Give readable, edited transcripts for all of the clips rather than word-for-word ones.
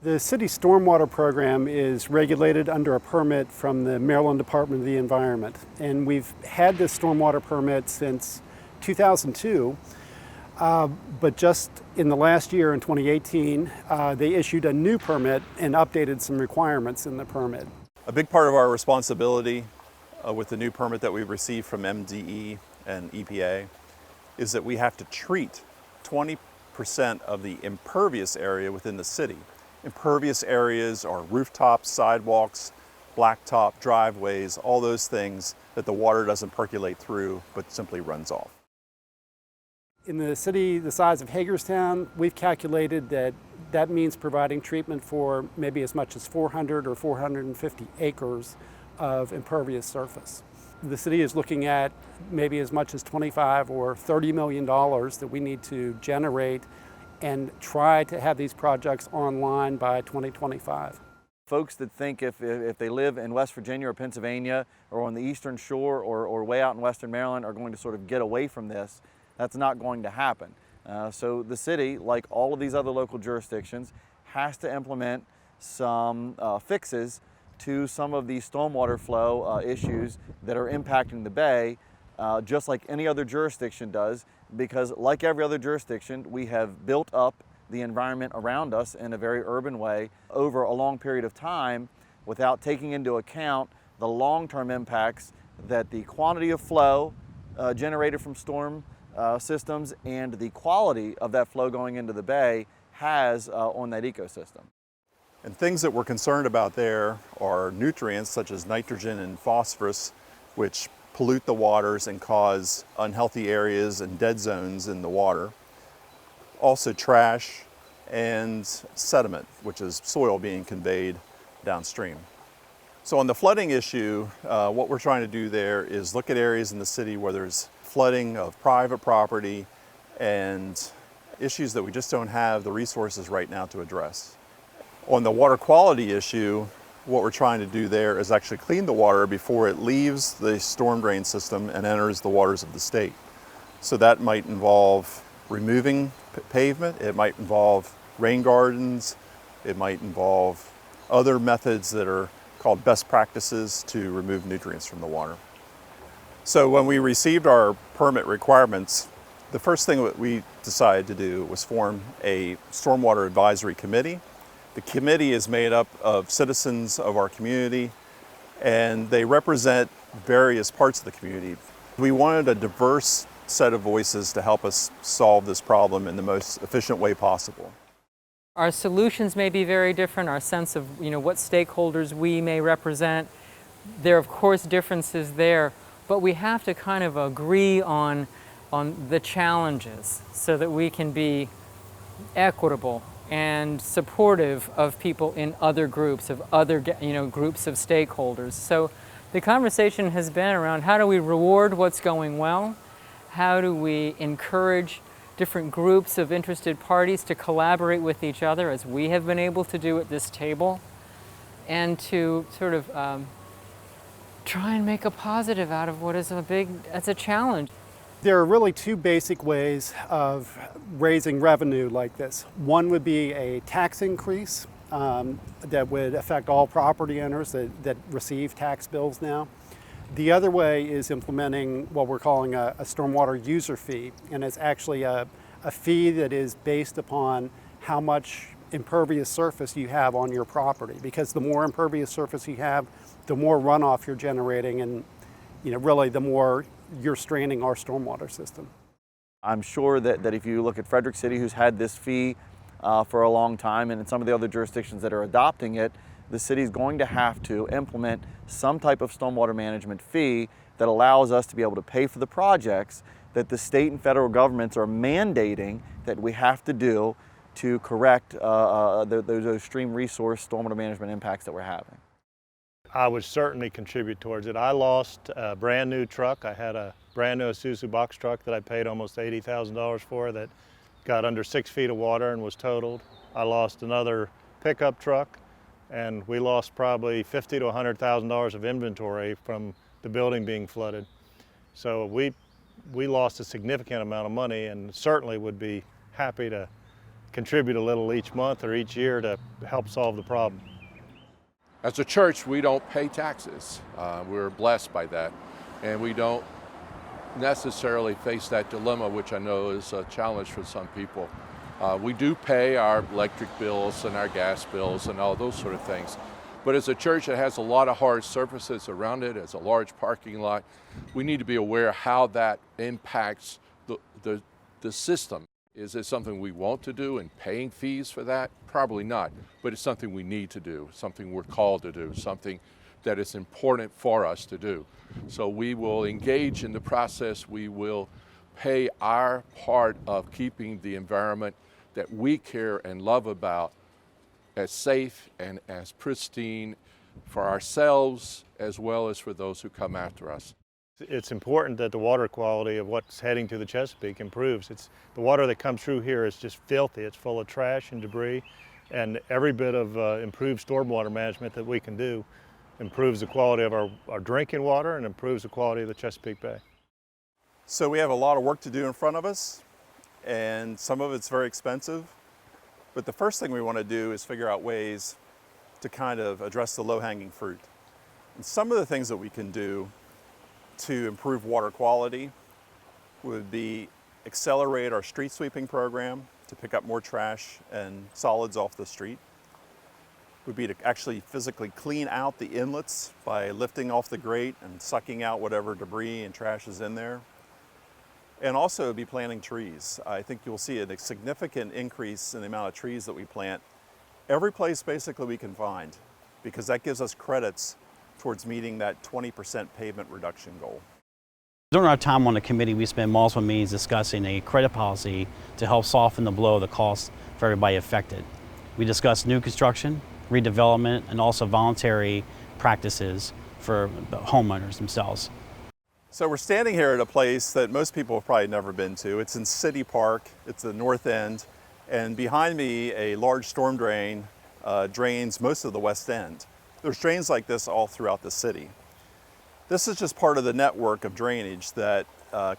The city's stormwater program is regulated under a permit from the Maryland Department of the Environment. And we've had this stormwater permit since 2002, but just in the last year, in 2018, they issued a new permit and updated some requirements in the permit. A big part of our responsibility with the new permit that we've received from MDE and EPA is that we have to treat 20% of the impervious area within the city. Impervious areas are rooftops, sidewalks, blacktop, driveways, all those things that the water doesn't percolate through but simply runs off. In the city the size of Hagerstown, we've calculated that means providing treatment for maybe as much as 400 or 450 acres of impervious surface. The city is looking at maybe as much as $25 or $30 million that we need to generate and try to have these projects online by 2025. Folks that think if they live in West Virginia or Pennsylvania or on the Eastern Shore or way out in Western Maryland are going to sort of get away from this, that's not going to happen. So the city, like all of these other local jurisdictions, has to implement some fixes to some of these stormwater flow issues that are impacting the bay, just like any other jurisdiction does, because like every other jurisdiction, we have built up the environment around us in a very urban way over a long period of time without taking into account the long-term impacts that the quantity of flow generated from storm systems and the quality of that flow going into the bay has on that ecosystem. And things that we're concerned about there are nutrients such as nitrogen and phosphorus, which pollute the waters and cause unhealthy areas and dead zones in the water. Also trash and sediment, which is soil being conveyed downstream. So on the flooding issue, what we're trying to do there is look at areas in the city where there's flooding of private property and issues that we just don't have the resources right now to address. On the water quality issue, what we're trying to do there is actually clean the water before it leaves the storm drain system and enters the waters of the state. So that might involve removing pavement, it might involve rain gardens, it might involve other methods that are called best practices to remove nutrients from the water. So when we received our permit requirements, the first thing that we decided to do was form a stormwater advisory committee. The committee is made up of citizens of our community, and they represent various parts of the community. We wanted a diverse set of voices to help us solve this problem in the most efficient way possible. Our solutions may be very different, our sense of what stakeholders we may represent. There are of course differences there, but we have to kind of agree on the challenges so that we can be equitable and supportive of people in other groups, of other groups of stakeholders. So the conversation has been around how do we reward what's going well? How do we encourage different groups of interested parties to collaborate with each other, as we have been able to do at this table, and to sort of try and make a positive out of what is it's a challenge. There are really two basic ways of raising revenue like this. One would be a tax increase that would affect all property owners that receive tax bills now. The other way is implementing what we're calling a stormwater user fee, and it's actually a fee that is based upon how much impervious surface you have on your property, because the more impervious surface you have, the more runoff you're generating, and really the more you're straining our stormwater system. I'm sure that if you look at Frederick City, who's had this fee for a long time, and in some of the other jurisdictions that are adopting it, the city's going to have to implement some type of stormwater management fee that allows us to be able to pay for the projects that the state and federal governments are mandating that we have to do to correct those stream resource stormwater management impacts that we're having. I would certainly contribute towards it. I lost a brand new truck. I had a brand new Isuzu box truck that I paid almost $80,000 for that got under 6 feet of water and was totaled. I lost another pickup truck, and we lost probably $50,000 to $100,000 of inventory from the building being flooded. So we lost a significant amount of money, and certainly would be happy to contribute a little each month or each year to help solve the problem. As a church, we don't pay taxes. We're blessed by that. And we don't necessarily face that dilemma, which I know is a challenge for some people. We do pay our electric bills and our gas bills and all those sort of things. But as a church that has a lot of hard surfaces around it, as a large parking lot, we need to be aware how that impacts the system. Is it something we want to do and paying fees for that? Probably not, but it's something we need to do, something we're called to do, something that is important for us to do. So we will engage in the process. We will pay our part of keeping the environment that we care and love about as safe and as pristine for ourselves as well as for those who come after us. It's important that the water quality of what's heading to the Chesapeake improves. The water that comes through here is just filthy. It's full of trash and debris, and every bit of improved stormwater management that we can do improves the quality of our drinking water and improves the quality of the Chesapeake Bay. So we have a lot of work to do in front of us, and some of it's very expensive. But the first thing we want to do is figure out ways to kind of address the low-hanging fruit. And some of the things that we can do to improve water quality would be accelerate our street sweeping program to pick up more trash and solids off the street. Would be to actually physically clean out the inlets by lifting off the grate and sucking out whatever debris and trash is in there. And also be planting trees. I think you'll see a significant increase in the amount of trees that we plant every place basically we can find, because that gives us credits towards meeting that 20% pavement reduction goal. During our time on the committee, we spent multiple meetings discussing a credit policy to help soften the blow of the cost for everybody affected. We discussed new construction, redevelopment, and also voluntary practices for the homeowners themselves. So we're standing here at a place that most people have probably never been to. It's in City Park, it's the north end, and behind me a large storm drain drains most of the west end. There's drains like this all throughout the city. This is just part of the network of drainage that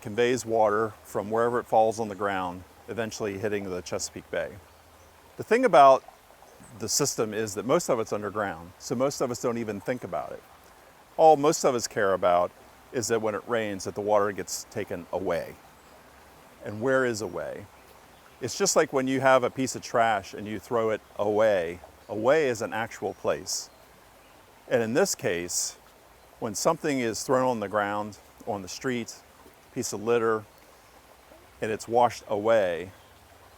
conveys water from wherever it falls on the ground, eventually hitting the Chesapeake Bay. The thing about the system is that most of it's underground, so most of us don't even think about it. All most of us care about is that when it rains, that the water gets taken away. And where is away? It's just like when you have a piece of trash and you throw it away. Away is an actual place. And in this case, when something is thrown on the ground, on the street, piece of litter, and it's washed away,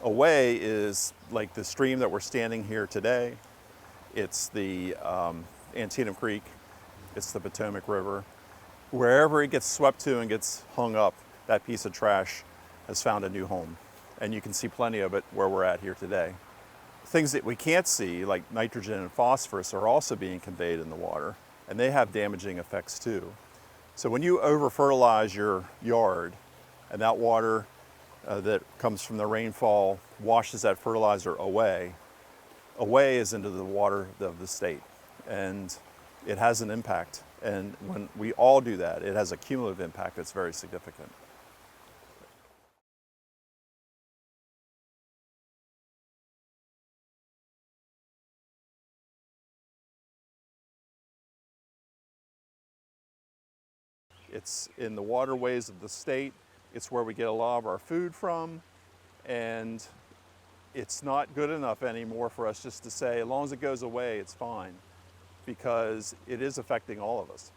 away is like the stream that we're standing here today. It's the Antietam Creek, it's the Potomac River. Wherever it gets swept to and gets hung up, that piece of trash has found a new home. And you can see plenty of it where we're at here today. Things that we can't see, like nitrogen and phosphorus, are also being conveyed in the water, and they have damaging effects too. So when you over-fertilize your yard, and that water that comes from the rainfall washes that fertilizer away, away is into the water of the state, and it has an impact. And when we all do that, it has a cumulative impact that's very significant. It's in the waterways of the state. It's where we get a lot of our food from. And it's not good enough anymore for us just to say, as long as it goes away, it's fine, because it is affecting all of us.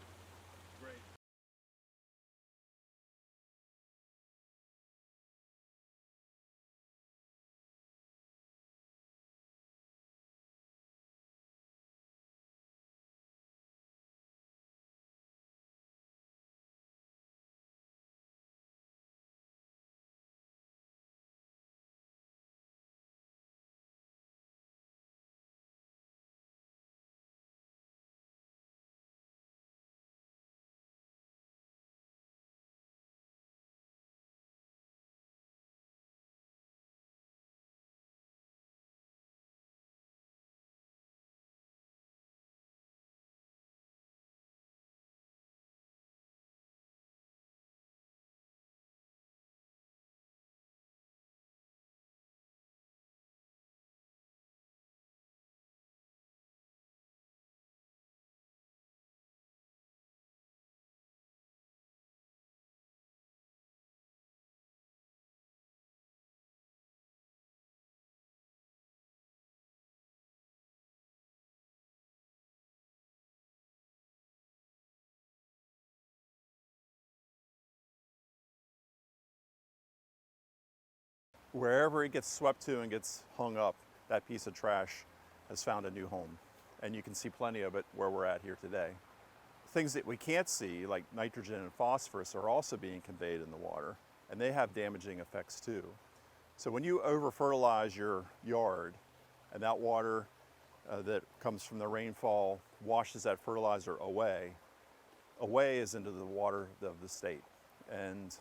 wherever it gets swept to and gets hung up, that piece of trash has found a new home. And you can see plenty of it where we're at here today. Things that we can't see, like nitrogen and phosphorus, are also being conveyed in the water, and they have damaging effects too. So when you over-fertilize your yard, and that water that comes from the rainfall washes that fertilizer away is into the water of the state. And